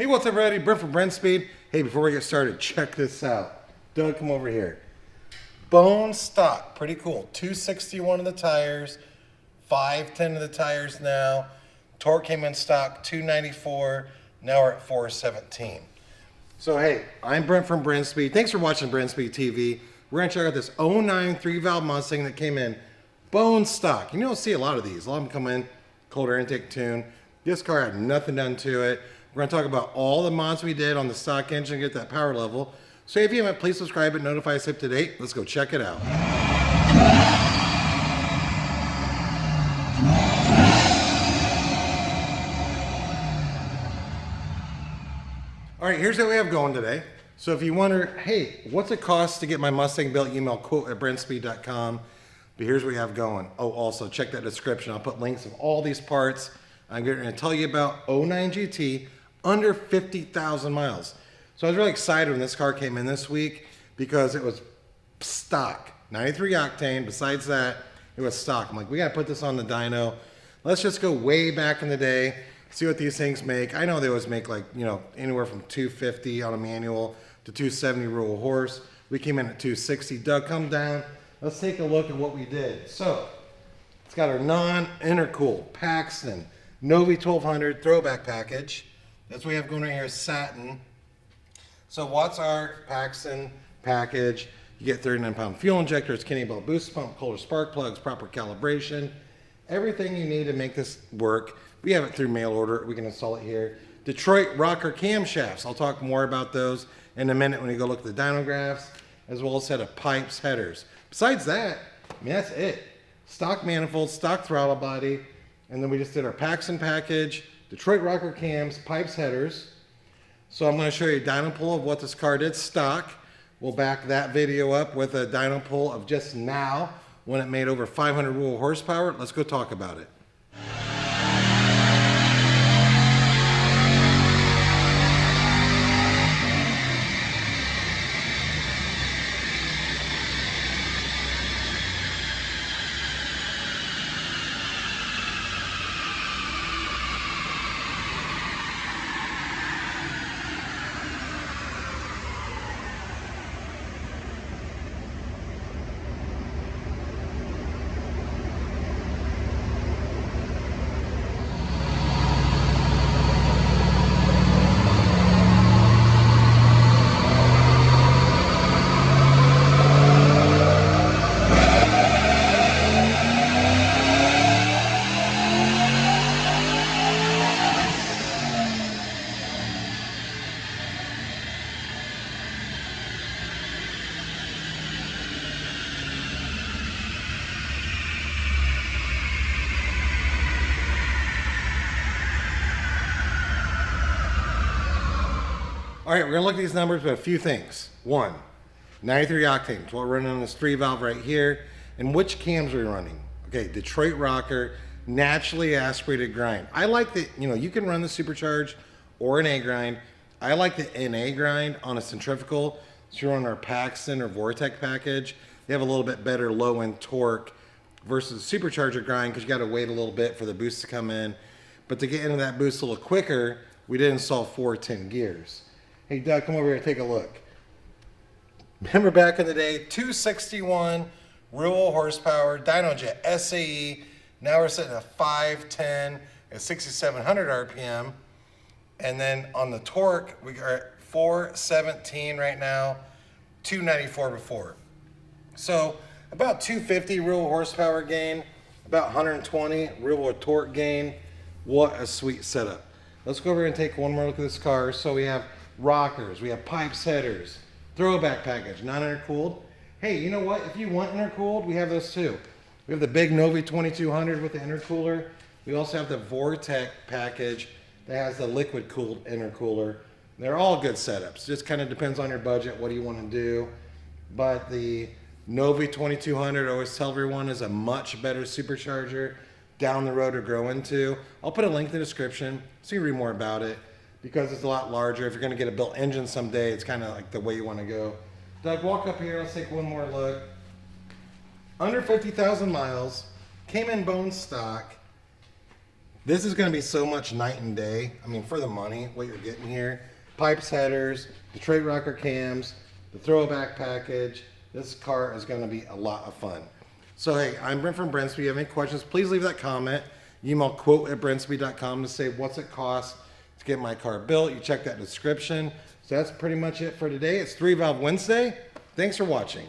Hey, what's up, everybody? Brent from Brenspeed. Hey, before we get started, check this out. Doug, come over here. Bone stock, pretty cool. 261 of the tires, 510 of the tires now. Torque came in stock 294. Now we're at 417. So hey, I'm Brent from Brenspeed. Thanks for watching Brenspeed TV. We're gonna check out this 09 3-valve Mustang that came in bone stock. You don't see a lot of these. A lot of them come in cold air intake tune. This car had nothing done to it. We're going to talk about all the mods we did on the stock engine to get that power level. So if you haven't, please subscribe and notify us up to date. Let's go check it out. All right, here's what we have going today. So if you wonder, hey, what's it cost to get my Mustang built, email quote@brenspeed.com. But here's what we have going. Oh, also check that description. I'll put links of all these parts. I'm going to tell you about 09 GT under 50,000 miles. So I was really excited when this car came in this week because it was stock, 93 octane. Besides that, it was stock. I'm like, we got to put this on the dyno. Let's just go way back in the day, see what these things make. I know they always make like, you know, anywhere from 250 on a manual to 270 rural horse. We came in at 260. Doug, come down. Let's take a look at what we did. So it's got our non-intercooled Paxton Novi 1200 throwback package. That's what we have going right here, satin. So what's our Paxton package? You get 39-pound fuel injectors, Kenny belt boost pump, Kohler spark plugs, proper calibration, everything you need to make this work. We have it through mail order. We can install it here. Detroit rocker camshafts. I'll talk more about those in a minute when you go look at the dyno graphs, as well as a set of Pypes headers. Besides that, I mean, that's it. Stock manifold, stock throttle body, and then we just did our Paxton package, Detroit rocker cams, Pypes headers. So I'm going to show you a dyno pull of what this car did stock. We'll back that video up with a dyno pull of just now when it made over 500 rural horsepower. Let's go talk about it. All right, we're gonna look at these numbers, but a few things. One, 93 octane, so we're running on this 3-valve right here. And which cams are we running? Okay, Detroit rocker, naturally aspirated grind. I like the, you know, you can run the supercharged or an A grind. I like the NA grind on a centrifugal. So you're on our Paxton or Vortec package. They have a little bit better low-end torque versus the supercharger grind because you gotta wait a little bit for the boost to come in. But to get into that boost a little quicker, we did install 410 gears. Hey, Doug, come over here and take a look. Remember back in the day, 261 rural horsepower, DynoJet SAE. Now we're sitting at 510 at 6,700 RPM. And then on the torque, we are at 417 right now, 294 before. So about 250 rural horsepower gain, about 120 rural torque gain. What a sweet setup. Let's go over and take one more look at this car. So we have rockers, we have Pypes headers, throwback package, non-intercooled. Hey, you know what? If you want intercooled, we have those too. We have the big Novi 2200 with the intercooler. We also have the Vortec package that has the liquid cooled intercooler. They're all good setups. Just kind of depends on your budget. What do you want to do? But the Novi 2200, I always tell everyone, is a much better supercharger down the road to grow into. I'll put a link in the description so you can read more about it, because it's a lot larger. If you're gonna get a built engine someday, it's kind of like the way you wanna go. Doug, walk up here, let's take one more look. Under 50,000 miles, came in bone stock, This is going to be so much night and day. I mean, for the money, what you're getting here. Pypes headers, Detroit rocker cams, the throwback package. This car is going to be a lot of fun. So hey, I'm Brent from Brenspeed. If you have any questions, please leave that comment. Email quote@brenspeed.com to say what's it cost to get my car built. You check that description. So that's pretty much it for today. It's 3 Valve Wednesday. Thanks for watching.